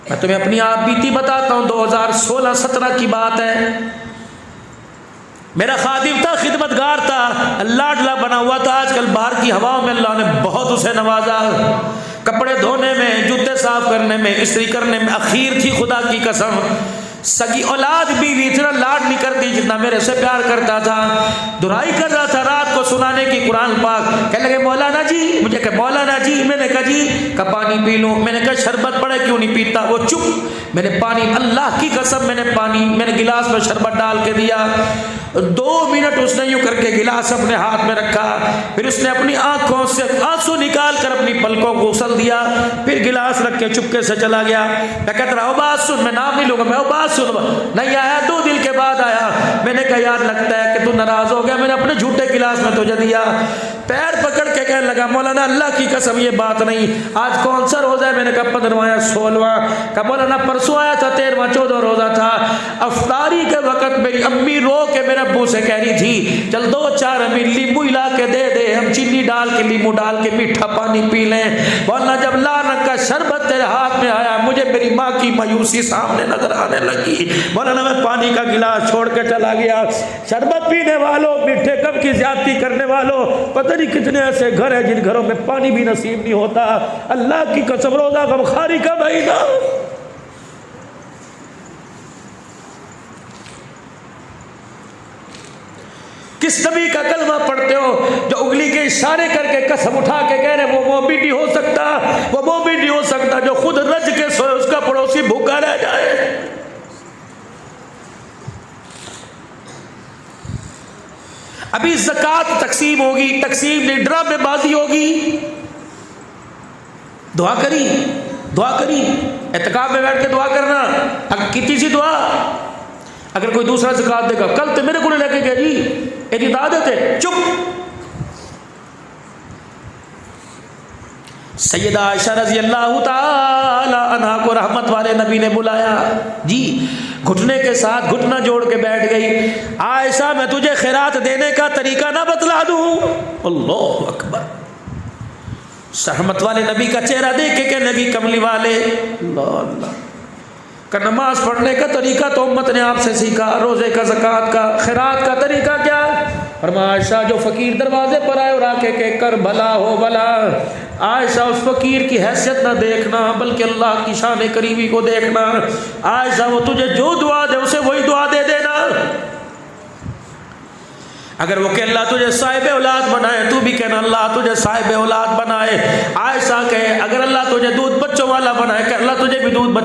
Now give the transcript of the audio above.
मैं तुम्हें अपनी आप बीती बताता हूँ। 2016-17 की बात है। मेरा खादिम था, खिदमतगार था, लाडला बना हुआ था। आजकल बाहर की हवाओं में अल्लाह ने बहुत उसे नवाजा। कपड़े धोने में, जूते साफ करने में, इस्त्री करने में अखीर थी। खुदा की कसम, सगी औलाद बीवी इतना लाड नहीं करती जितना मेरे से प्यार करता था। दुराई कर रहा था रात को सुनाने की कुरान पाक। कहने लगे मौलाना जी, मुझे कहा मौलाना जी। मैंने कहा जी, का पानी पी लूँ। मैंने कहा शरबत पड़े क्यों नहीं पीता। वो चुप। मैंने पानी, अल्लाह की कसम मैंने गिलास में शरबत डाल के दिया। 2 मिनट उसने यूं करके गिलास अपने हाथ में रखा, फिर उसने अपनी आंखों से आंसू निकाल कर अपनी पलकों को उसल दिया, फिर गिलास रख के चुपके से चला गया। मैं कहता रहा बात सुन, मैं नाम नहीं लूंगा, मैं बात सुन। नहीं आया, 2 दिन के बाद आया। मैंने कहा यार लगता है कि तू नाराज हो गया, मैंने अपने झूठे गिलास में तुझे दिया। पैर पकड़ के कहने लगा मौलाना अल्लाह की कसम ये बात नहीं। आज कौन सा रोजा है। मैंने कहा 15वां या 16वां। कहा मौलाना परसों आया था, 13वां 14 रोजा था। अफ्तारी के वक्त मेरी अम्मी रो के मेरे अब्बू से कह रही थी चल 2-4 अम्मी नींबू हिला के दे दे, हम चीनी डाल के नींबू डाल के मीठा पानी पी लें। मौलाना जब लाल रंग का शरबत तेरे हाथ में आया, मुझे मेरी माँ की मायूसी सामने नजर आने लगी। मौलाना मैं पानी का गिलास छोड़ के चला गया। शरबत पीने वालों, मीठे कप की ज्यादती करने वालों, पता नहीं कितने ऐसे घर हैं जिन घरों में पानी भी नसीब नहीं होता। अल्लाह की कसम रोजा गमखारी का महीना। किस नबी का कलमा पढ़ते हो जो उंगली के इशारे करके कसम उठा के कह रहे वो मोमिन नहीं हो सकता, वो मोमिन नहीं हो सकता जो खुद रज के सोए उसका पड़ोसी भूखा रह जाए। अभी ज़कात तकसीम होगी, तकसीम नहीं ड्रामेबाजी होगी। दुआ करी एतकाब में बैठ के दुआ करना। अब कितनी सी दुआ, अगर कोई दूसरा ज़कात देगा कल तो मेरे को लेके गया जी, यदि आदत है चुप। सैयदा आयशा रज़ी अल्लाह ताला अन्हा को रहमत वाले नबी ने बुलाया जी, घुटने के साथ घुटना जोड़ के बैठ गई। आयशा मैं तुझे खैरात देने का तरीका ना बतला दूं। अल्लाह अकबर। रहमत वाले नबी का चेहरा देख के नबी कमली वाले अल्लाह अल्लाह का नमाज पढ़ने का तरीका तो उम्मत ने आपसे सीखा, रोजे का, ज़कात का, खैरात का तरीका क्या। फरमाया आयशा जो फकीर दरवाजे पर आए और आके के कर भला हो भला, आयशा उस फकीर की हैसियत ना देखना बल्कि अल्लाह की शान करीमी को देखना। आयशा वो तुझे जो दुआ दे उसे वही दुआ दे देना। अगर वो कहे अल्लाह तुझे साहिब औलाद बनाए, तू भी कहना अल्लाह तुझे साहिब औलाद बनाए। आयशा कहे अगर अल्लाह तुझे दूध बच्चों वाला बनाए, अल्लाह तुझे भी दूध